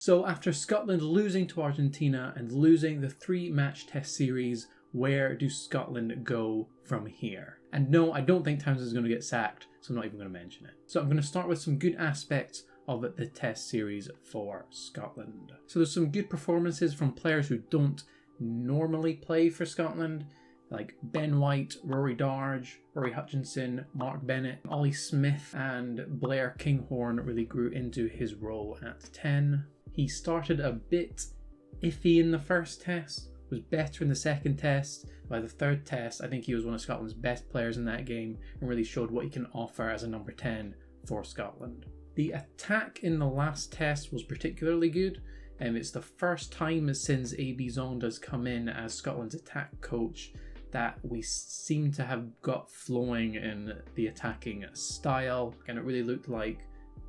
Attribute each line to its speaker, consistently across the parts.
Speaker 1: So after Scotland losing to Argentina and losing the 3-match test series, where do Scotland go from here? And no, I don't think Townsend's going to get sacked, so I'm not even going to mention it. So I'm going to start with some good aspects of the test series for Scotland. So there's some good performances from players who don't normally play for Scotland, like Ben White, Rory Darge, Rory Hutchinson, Mark Bennett, Ollie Smith and Blair Kinghorn really grew into his role at 10. He started a bit iffy in the first test, was better in the second test. By the third test, I think he was one of Scotland's best players in that game and really showed what he can offer as a number 10 for Scotland. The attack in the last test was particularly good. It's the first time since A.B. Zonda has come in as Scotland's attack coach that we seem to have got flowing in the attacking style, and it really looked like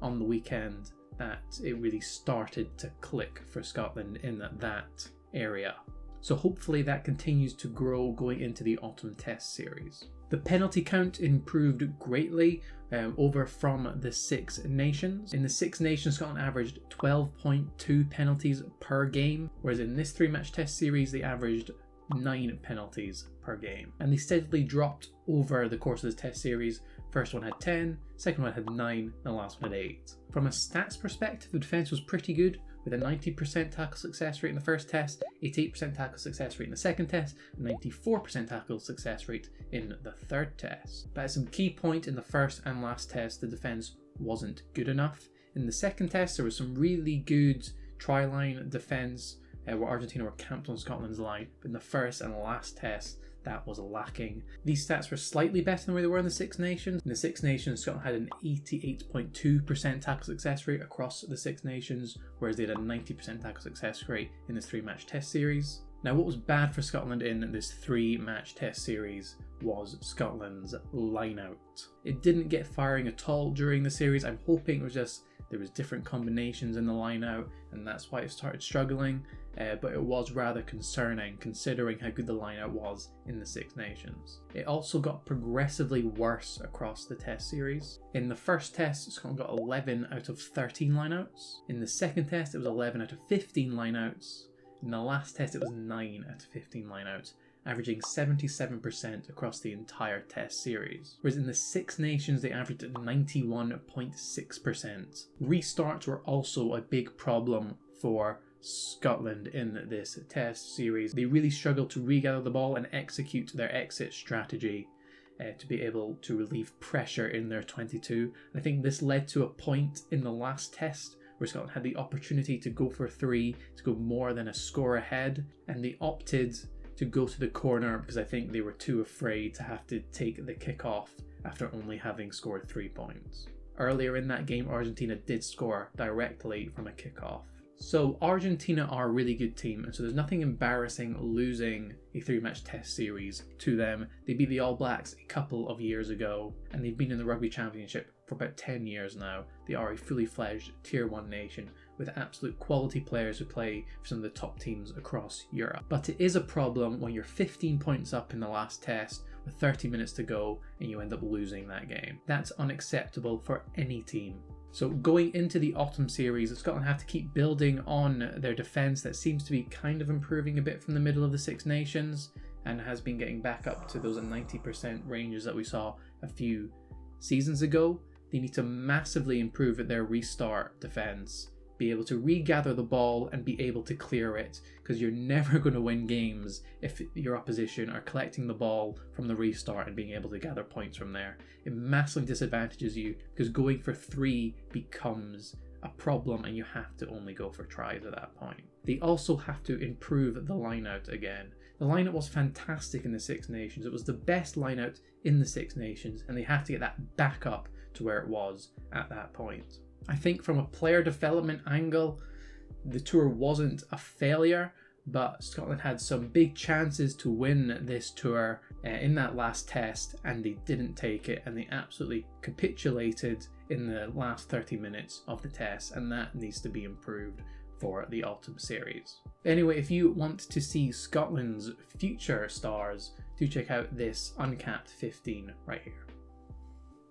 Speaker 1: on the weekend that it really started to click for Scotland in that area. So hopefully that continues to grow going into the autumn test series. The penalty count improved greatly over from the Six Nations. In the Six Nations, Scotland averaged 12.2 penalties per game, whereas in this 3-match test series they averaged 9 penalties per game. And they steadily dropped over the course of this test series. First one had 10, second one had 9, and the last one had 8. From a stats perspective, the defence was pretty good, with a 90% tackle success rate in the first test, 88% tackle success rate in the second test, and 94% tackle success rate in the third test. But at some key point in the first and last test, the defence wasn't good enough. In the second test, there was some really good try-line defence where Argentina were camped on Scotland's line, but in the first and last test, that was lacking. These stats were slightly better than where they were in the Six Nations. In the Six Nations, Scotland had an 88.2% tackle success rate across the Six Nations, whereas they had a 90% tackle success rate in this 3-match test series. Now, what was bad for Scotland in this 3-match test series was Scotland's line-out. It didn't get firing at all during the series. I'm hoping it was just there was different combinations in the line-out, and that's why it started struggling. But it was rather concerning considering how good the line-out was in the Six Nations. It also got progressively worse across the test series. In the first test, Scotland got 11 out of 13 line-outs. In the second test, it was 11 out of 15 line-outs. In the last test, it was 9 out of 15 line-outs, averaging 77% across the entire test series. Whereas in the Six Nations, they averaged at 91.6%. Restarts were also a big problem for Scotland in this test series. They really struggled to regather the ball and execute their exit strategy to be able to relieve pressure in their 22. And I think this led to a point in the last test where Scotland had the opportunity to go for 3, to go more than a score ahead, and they opted to go to the corner because I think they were too afraid to have to take the kick-off after only having scored 3 points. Earlier in that game, Argentina did score directly from a kick-off. So Argentina are a really good team, and so there's nothing embarrassing losing a 3-match test series to them. They beat the All Blacks a couple of years ago, and they've been in the Rugby Championship for about 10 years now. They are a fully fledged Tier 1 nation with absolute quality players who play for some of the top teams across Europe. But it is a problem when you're 15 points up in the last test with 30 minutes to go and you end up losing that game. That's unacceptable for any team. So going into the autumn series, Scotland have to keep building on their defence that seems to be kind of improving a bit from the middle of the Six Nations and has been getting back up to those 90% ranges that we saw a few seasons ago. They need to massively improve at their restart defence, be able to regather the ball and be able to clear it, because you're never going to win games if your opposition are collecting the ball from the restart and being able to gather points from there. It massively disadvantages you because going for 3 becomes a problem and you have to only go for tries at that point. They also have to improve the line-out again. The line-out was fantastic in the Six Nations. It was the best line-out in the Six Nations, and they have to get that back up to where it was at that point. I think from a player development angle, the tour wasn't a failure, but Scotland had some big chances to win this tour in that last test, and they didn't take it, and they absolutely capitulated in the last 30 minutes of the test, and that needs to be improved for the autumn series. Anyway, if you want to see Scotland's future stars, do check out this Uncapped 15 right here.